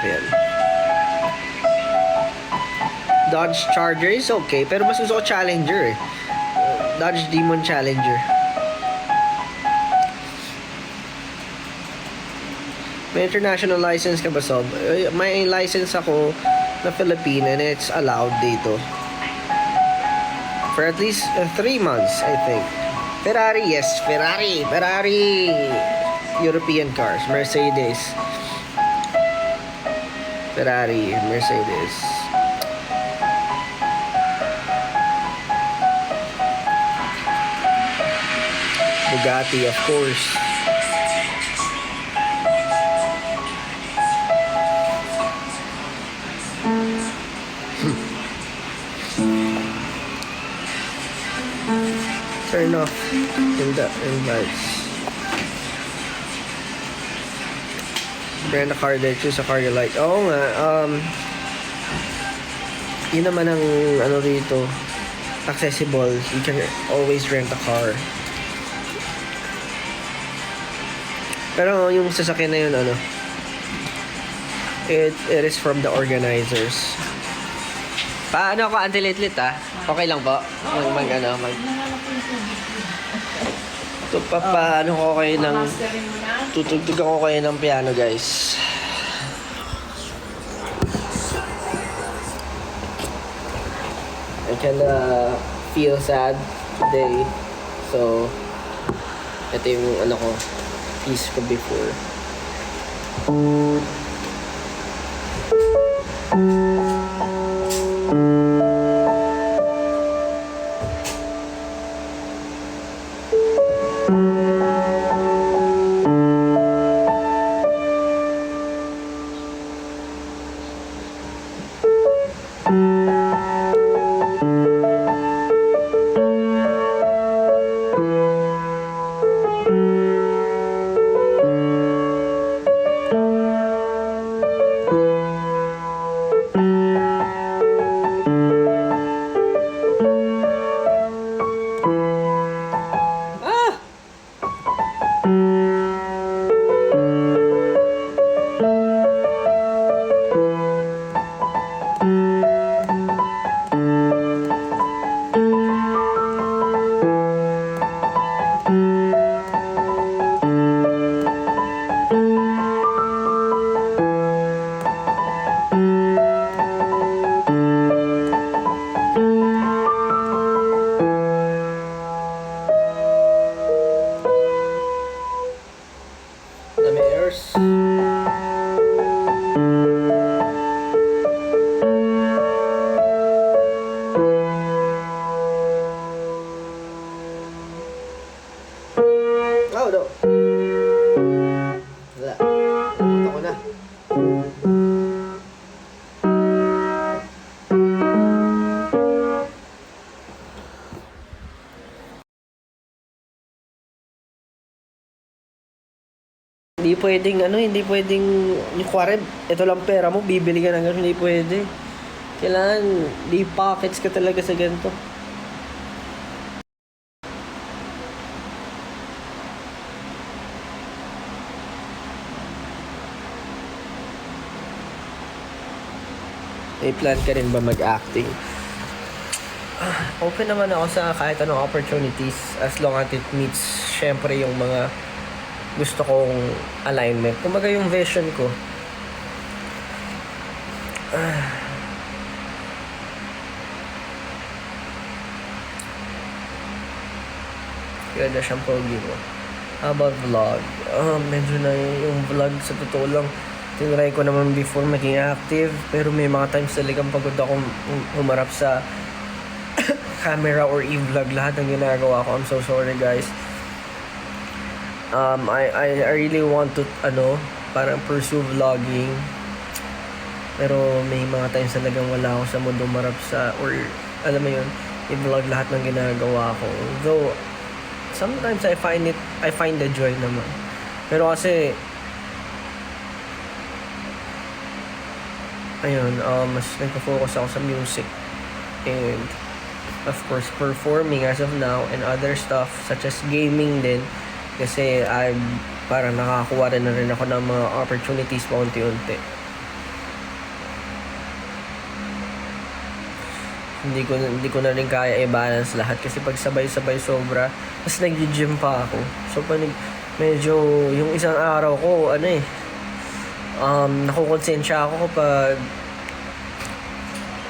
Yan. Dodge Charger is okay, pero mas gusto ko Challenger eh. Dodge Demon Challenger. May international license ka ba, Sob? May license ako na Philippine and it's allowed dito. For at least 3 months, I think. Ferrari, yes. Ferrari. European cars. Mercedes. Ferrari. Mercedes. Bugatti, of course. Turn off invites. Rent a car there, choose a car you like. Oo nga, yun naman ang ano rito, accessible. You can always rent a car. Pero yung sasakyan na yun, ano, it is from the organizers. Paano ako anti-litlit Okay lang po? Ito paano ko kayo ng tutugtugan ko kayo ng piano, guys. I kinda feel sad today. So, ito yung ano ko, piece ko before. Hindi pwedeng yung kuwari, ito lang pera mo, bibili ka ng ganun, hindi pwede. Kailangan, di pockets ka talaga sa ganito. May plan ka rin ba mag-acting? Open naman ako sa kahit anong opportunities as long as it meets, syempre, yung mga gusto kong alignment. Kumbaga yung vision ko. Ganda siyang pogi mo. How about vlog? Medyo na yung vlog sa totoo lang. Tinry ko naman before maging active. Pero may mga times talagang pagod akong humarap sa camera or i-vlog lahat ng ginagawa ko. I'm so sorry, guys. I really want to parang pursue vlogging, pero may mga times talagang wala ako sa mood umarap sa, or alam mo yun, i-vlog lahat ng ginagawa ko. Though sometimes I find the joy naman, pero kasi ayun, mas nagpo-focus ako sa music and of course performing as of now, and other stuff such as gaming din. Kasi parang nakakuha rin ako ng mga opportunities paunti-unti. Hindi ko na rin kaya i-balance lahat kasi pag sabay-sabay sobra, tapos nag-gym pa ako. So medyo yung isang araw ko nakukonsensya ako kapag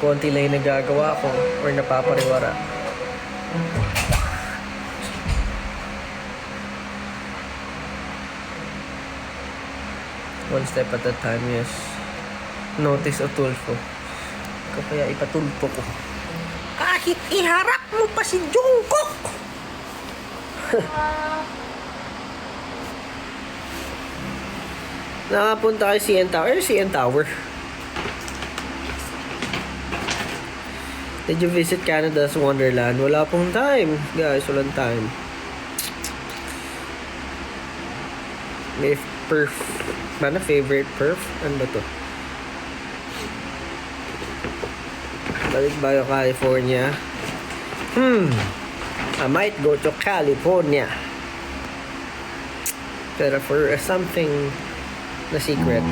konti lang yung nagagawa ko or napapariwara. One step at a time, yes. Notice a tulfo. Kaya ipatulpo ko. Kahit iharap mo pa si Jungkook! Nakapunta kay CN Tower. CN Tower. Did you visit Canada's Wonderland? Wala pong time. Guys, walang time. May favorite perf? Ano ba to? Balik ba yung California? I might go to California. Pero for something na secret.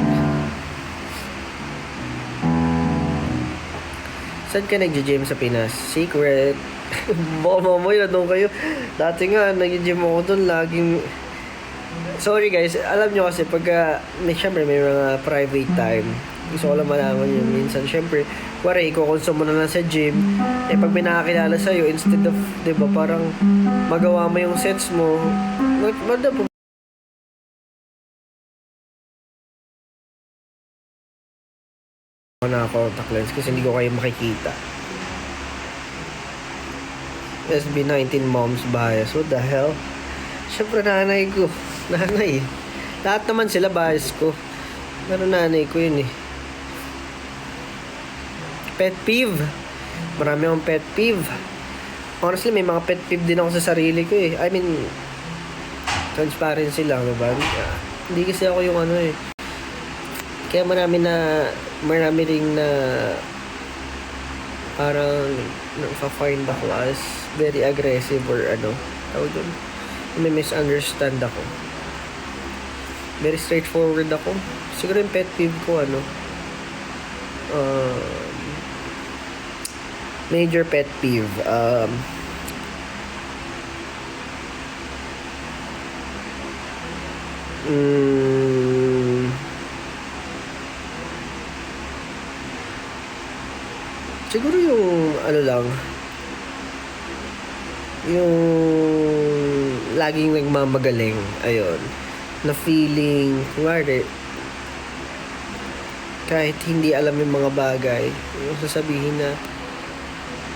Saan ka nag-gym sa Pinas? Secret. Mamoy na doon kayo. Dati nga, nag-gym ako doon. Laging... Sorry guys, alam nyo kasi pagka... Siyempre, may mga private time. Gusto ko lang malaman yun. Minsan, siyempre, kuwari, ikukonsumo na lang sa gym. Eh, pag may nakakilala sa'yo, instead of, di ba, parang magawa mo yung sets mo, na contact lens kasi hindi ko kayo makikita. SB19 mom's bias. What the hell? Siyempre nanay ko. Nanay. Lahat naman sila bias ko. Pero nanay ko yun eh. Pet peeve. Marami akong pet peeve. Honestly, may mga pet peeve din ako sa sarili ko eh. I mean, transparency lang, diba? Hindi kasi ako yung kaya marami ring na parang find ako as very aggressive or tawag doon. May misunderstand ako. Very straightforward ako. Siguro yung pet peeve ko major pet peeve siguro yung yung laging nagmamagaling, ayun, na feeling, kumari, kahit hindi alam yung mga bagay, yung sasabihin na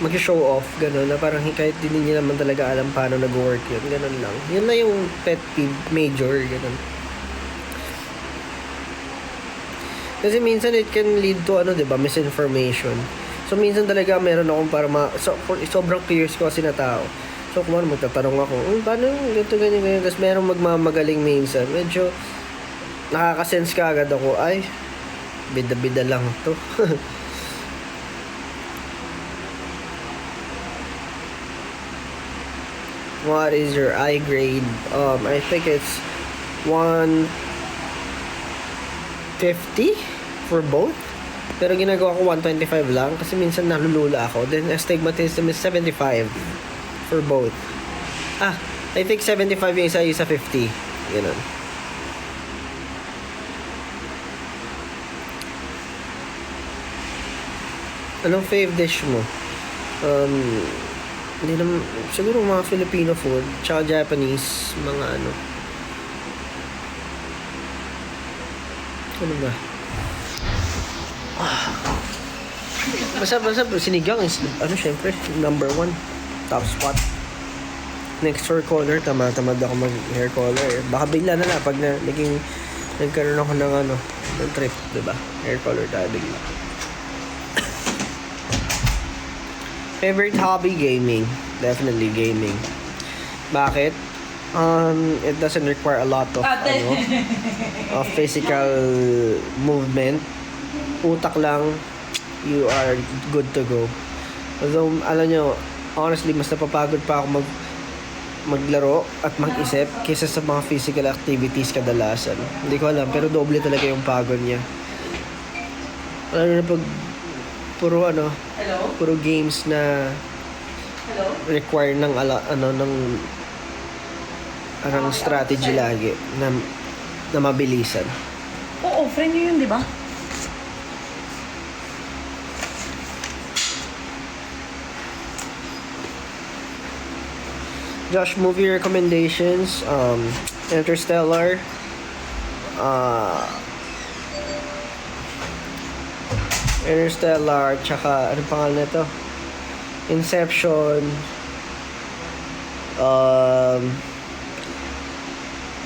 mag-show off, gano'n, na parang kahit hindi niya naman talaga alam paano nag-work yun, gano'n lang. Yun na yung pet peeve, major, gano'n. Kasi minsan it can lead to, diba, misinformation. So, minsan talaga meron akong sobrang curious ko kasi na tao. So, kung magtatanong ako, paano ganito, ganyan. Tapos merong magmamagaling minsan. Medyo nakakasense ka agad ako, ay, bida-bida lang to. What is your eye grade? I think it's 150 for both. Pero ginagawa ko 125 lang kasi minsan nalulula ako. Then astigmatism is 75 for both. I think 75 yung isa 50. Ganun. Anong fave dish mo? Hindi naman, siguro mga Filipino food, tsaka Japanese, mga ano ba? Basta sinigang is, syempre, number 1. Top spot. Next hair color, tamad ako mag hair color. Baka bigla na pag nagkaroon ako ng ng trip, diba? Hair color tayo bigla. Favorite hobby, gaming. Definitely gaming. Bakit? It doesn't require a lot of of physical movement. Utak lang, you are good to go. Although, alam nyo, honestly, mas napapagod pa ako maglaro at mag-isip kaysa sa mga physical activities kadalasan. Hindi ko alam, pero doble talaga yung pagod niya. Lalo na pag Puro Hello? puro games na Hello? require ng ng strategy lagi na mabilisan. Oo, friend niyo yun, di ba? Josh, movie recommendations, Interstellar, tsaka anong pangalan nito? Inception,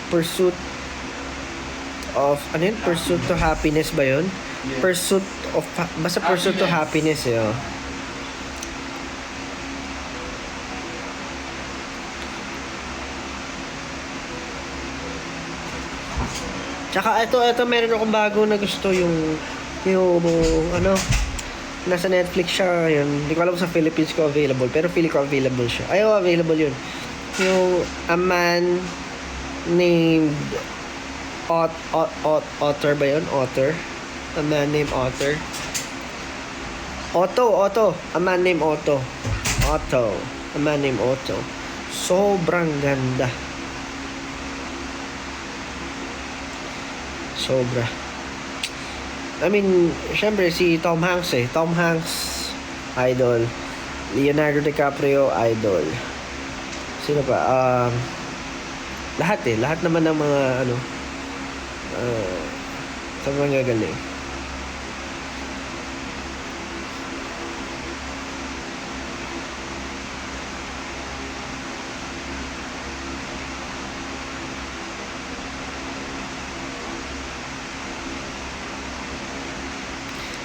Pursuit of, ano yun? Pursuit to Happiness ba yun? Yeah. Basta Pursuit to Happiness, eh, oh. Tsaka ito meron akong bago na gusto yung nasa Netflix siya yun. Hindi ko alam sa Philippines ko available, pero feeling ko available siya. Available yun. Yung A Man Named Otter ba yun? Otter? A Man Named Otter? Otto. A Man Named Otto. A Man Named Otto. Sobrang ganda. Sobra. I mean, syempre si Tom Hanks eh. Tom Hanks, idol. Leonardo DiCaprio, idol. Sino pa? Lahat eh. Lahat naman ng mga sobrang gagaling.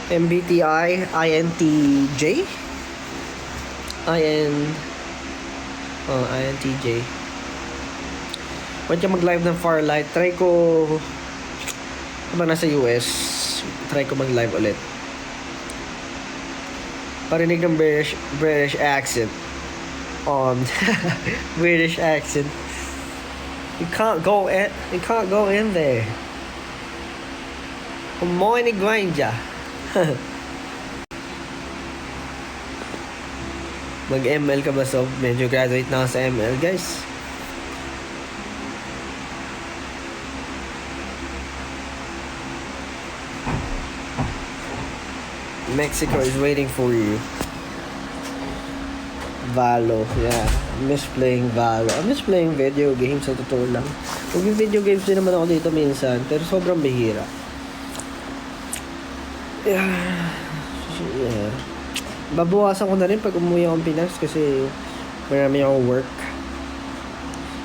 MBTI, INTJ? INTJ. Huwag ka mag-live ng Farlight. Try ko, habang nasa US, try ko mag-live ulit. Parinig ng British accent. British accent. You can't go in there. Kumoy ni Granger. Mag-ML ka ba, Sob? Medyo graduate na ako sa ML, guys. Mexico is waiting for you. Valo, yeah. I miss playing Valo. I miss playing video games, sa totoo lang. Mag-video games din naman ako dito minsan, pero sobrang bihira. Yeah. Babawasan ko na rin pag umuwi akong Pinas kasi marami akong work.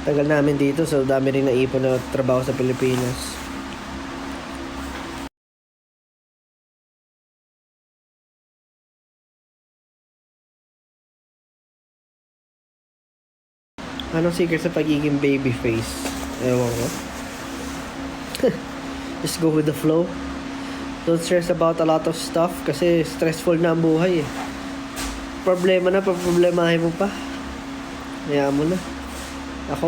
Tagal namin dito, so dami rin naipon na trabaho sa Pilipinas. Anong secret sa pagiging baby face? Ewan ko. Just go with the flow. Don't stress about a lot of stuff kasi stressful na ang buhay eh. Problema na, problemahin mo pa. Hayaan mo na. Ako,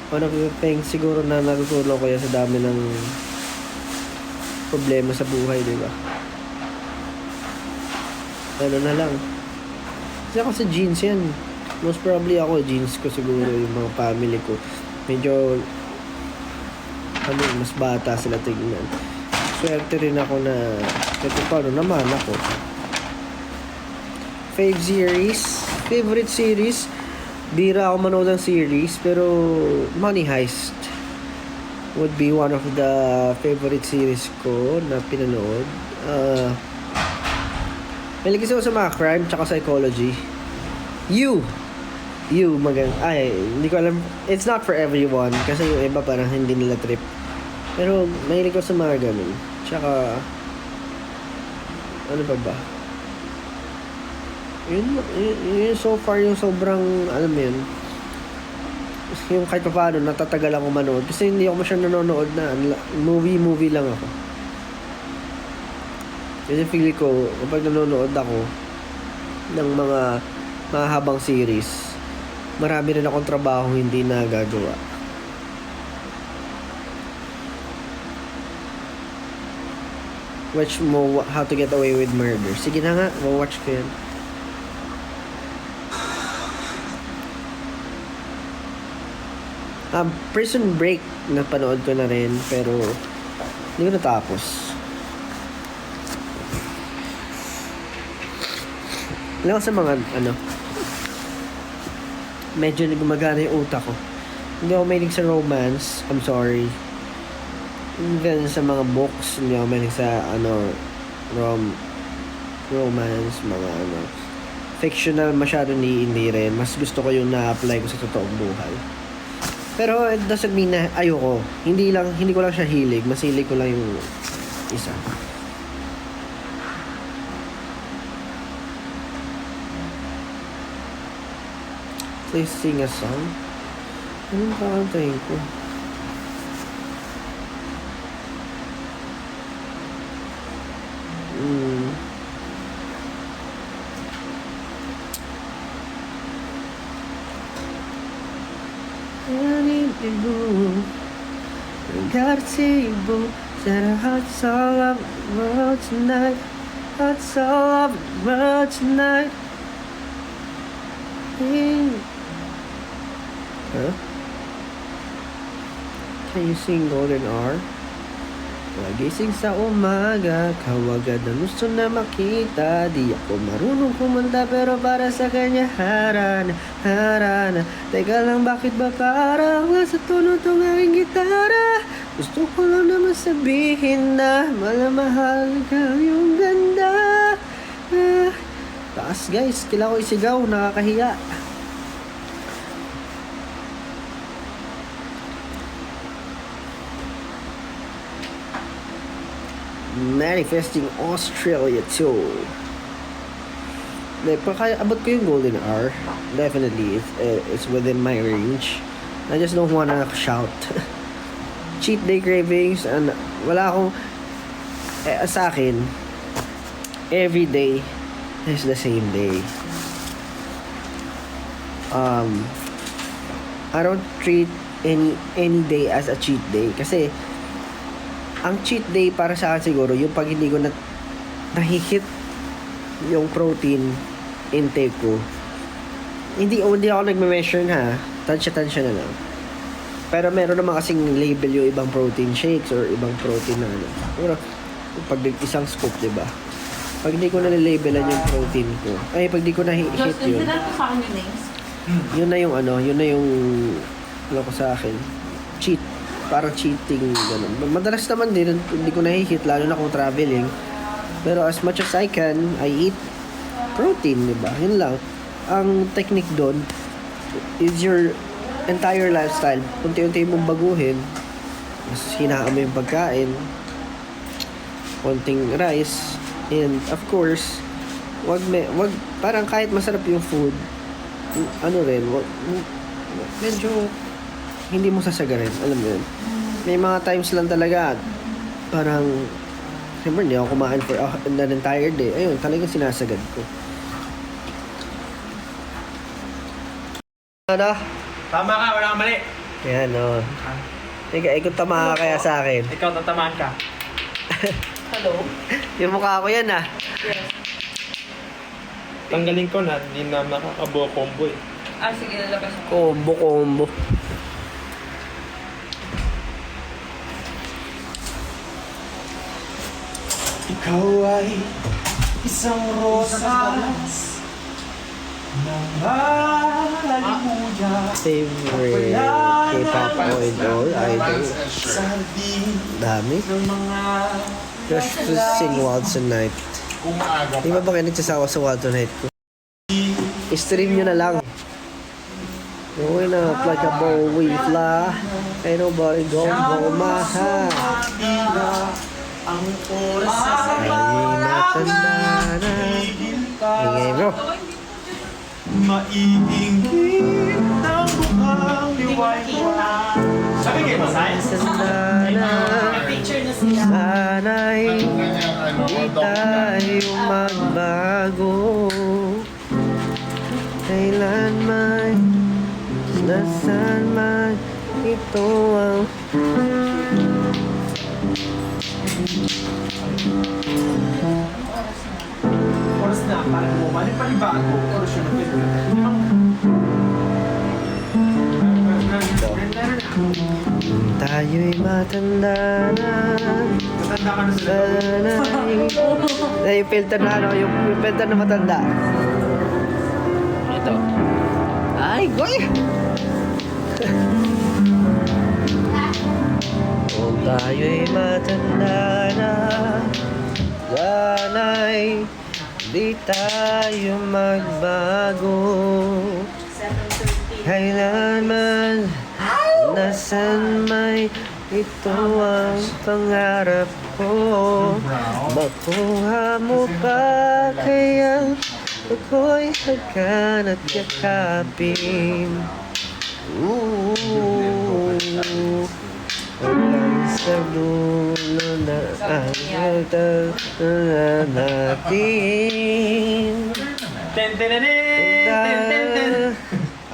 one of the things siguro na natutulong ko yan sa dami ng problema sa buhay, di ba? Ano na lang. Kasi ako sa genes yan. Most probably ako, genes ko siguro, yung mga family ko. Medyo mas bata sila tignan. Swerte rin ako na kahit paano naman ako. Favorite series, bira ako manood ng series, pero Money Heist would be one of the favorite series ko na pinanood. May kasi ako sa mga crime tsaka psychology. You hindi ko alam, it's not for everyone kasi yung iba parang hindi nila trip, pero mahilig ko sa mga ganun. Tsaka ano pa ba, yun so far yung sobrang alam mo yun, yung kahit pa paano natatagal ako manood kasi hindi ako masyadong nanonood na movie lang ako. Kasi feel ko kapag nanonood ako ng mga mahabang series, marami rin akong trabaho hindi nagagawa. watch mo How to Get Away with Murder. Sige na nga, watch ko yun. Prison Break, napanood ko na rin, pero hindi ko natapos. Alam ko sa mga, medyo gumagana yung utak ko. Hindi ako mahilig sa romance, I'm sorry. Even sa mga books, hindi ako mahilig sa, romance, mga, fictional masyado hindi rin. Mas gusto ko yung na-apply ko sa totoong buhay. Pero it doesn't mean na ayoko. Hindi ko lang siya hilig. Mas hilig ko lang yung isa. Please sing a song. Anong kakantahin ko? Garcibo said our hearts all of the world tonight. Hearts all of the world tonight. Huh? Can you sing Golden Hour? Nagising sa umaga, kawagad na gusto na makita. Di ako marunong kumanta pero para sa kanya harana. Teka lang, bakit ba parang nasa tono tong aking gitara? Gusto ko lang naman sabihin na malamahal ka yung ganda. Taas guys, kailangan ko isigaw, nakakahiya. Manifesting Australia too. Kaya abot ko yung Golden Hour. Definitely, it's within my range. I just don't wanna shout. Cheat day cravings, and wala akong sa akin, every day is the same day. I don't treat any day as a cheat day kasi ang cheat day para sa akin siguro yung pag hindi ko nahihit yung protein intake ko. Hindi ako nagme-measure ha. Tansya na lang. Pero meron naman kasing label yung ibang protein shakes or ibang protein na Pero pag isang scoop, diba? Pag hindi ko na-labelan yung protein ko, pag hindi ko na-hit yun. Yun na yung ko sa akin. Cheat. Parang cheating, ganun. Madalas naman din, hindi ko nahihit, lalo na kung traveling. Pero as much as I can, I eat protein, diba? Yun lang. Ang technique doon is your entire lifestyle. Unti-unti mong baguhin. Mas hinaan mo yung pagkain. Konting rice. And of course, wag parang kahit masarap yung food, medyo hindi mo sasagarin, alam mo yun. May mga times lang talaga parang siyempre hindi ako kumain for an entire day. Ayun, talagang sinasagad ko. Tama ka, wala kang mali. Yan, ikot tama ka kaya sa akin. Ikaw tatamaan ka. Hello? Yung mukha ko yan Yes. Tanggalin ko na, hindi na makakabuo combo eh. Sige, lalabas mo. Combo. Ikaw ay isang rosas na malalimuya. Favorite K-pop idol. Dami. Ng mga Just to sing Wild Tonight. Di ba kayo nagsasawa sa Wild Tonight ko? I-stream nyo na lang. Going up like a bow we fly. Ain't nobody gonna mahal. ang oras Ay, matanda na. Ingay bro. maiinggit ng mukhang liwayway. Sabi kayo ba, Sai? Matanda na. Sana'y di tayo magbago. Kailanman, nasaan man, ito ang na para gumawa ng panibago o siya na Tayo'y matanda na. Matanda ka na sila. Yung filter na ano, yung filter na matanda. Ito. Ay, goy! Kung tayo'y matanda na, sana'y di tayo magbago. Kailanman, nasan may ito ang pangarap ko. Makuha mo ba kaya ako'y hagkan at yakapin. Hanggang sa dulo na ang natin.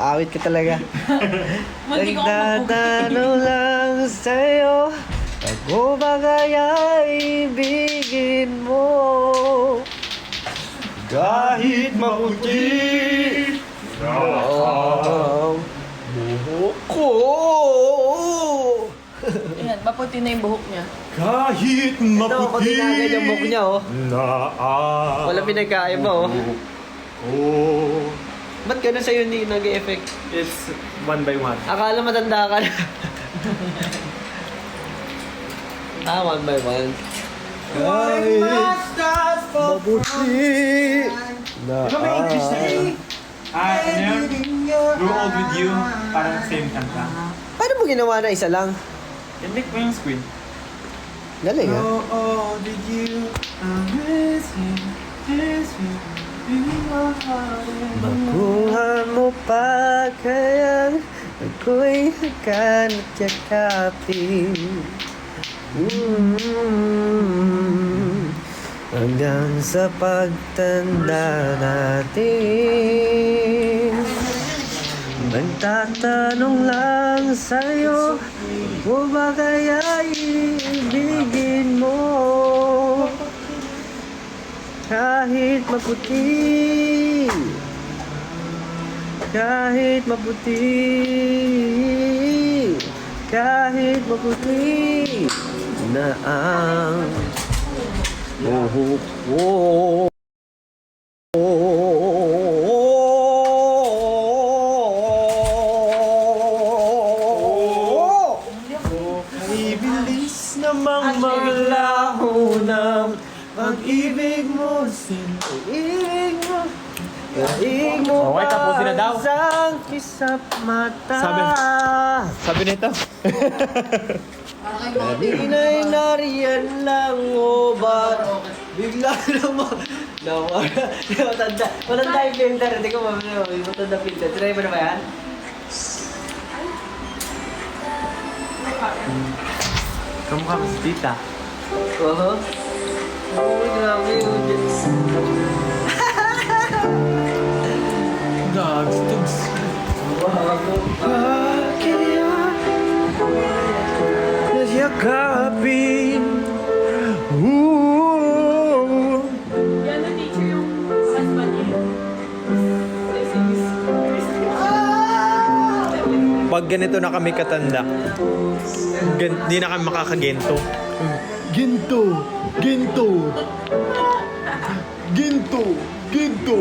Awit ka talaga. Munti ko ako Nagdadano lang sa'yo. Ako ba kaya ibigin mo? Kahit maputi Ang buhok ko. Ayan, maputi na yung buhok niya. Kahit Ito, maputi pati na agad yung buhok niya, oh. na Wala pinagkaiba, oh. oh. Ba't ganun sa'yo hindi nag-e-effect? It's one by one. Akala matanda ka na. One by one. Kahit mabuti na Di ba may English na yun? Ano yun? Grow old with you. Parang same kanta. Paano mo ginawa na isa lang? Hindi ko yung screen. Galing, ah. Grow old with you. I'm missing you. Makuha mo pa kaya ako'y hagkan at yakapin. Hanggang sa pagtanda natin. Nagtatanong lang sa'yo, mo ba kaya ibigin mo? Kahit maputi, kahit maputi, kahit maputi na ang buhok ko. Ay, bilis namang maglaho ng pag-ibig mo. Pag-ibig mo, pag-ibig mo Okay, tapusin na daw. isang kisap mata. Sabi nito. Kanina'y nariyan lang o ba't bigla naman nawala. Matanda yung filter. Hindi ko mamaya yung matanda filter. Try mo na ba yan? Kamukha ko si tita. Oo. Oh, grabe yun. Dogs, dogs. Kaya nasyakapin. Yan na teacher yung husband niya. Pag ganito na kami katanda, di na kami makakagento. Ginto! Ginto! Ginto! Ginto!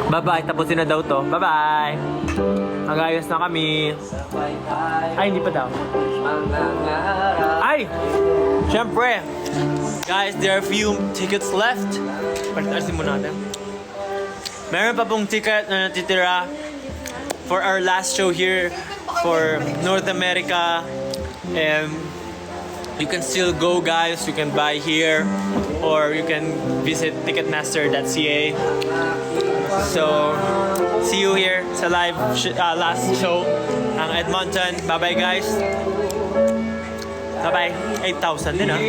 Bye-bye, tapusin na daw to. Bye-bye! Magayos na kami. Ay, hindi pa daw. Ay! Siyempre! Guys, there are few tickets left. Palitarsin mo natin. Meron pa pong ticket na natitira for our last show here for North America. And you can still go, guys. You can buy here or you can visit ticketmaster.ca. So, see you here sa live last show ang Edmonton. Bye-bye, guys. Bye-bye. 8,000 din, ah.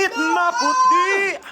Kahit maputi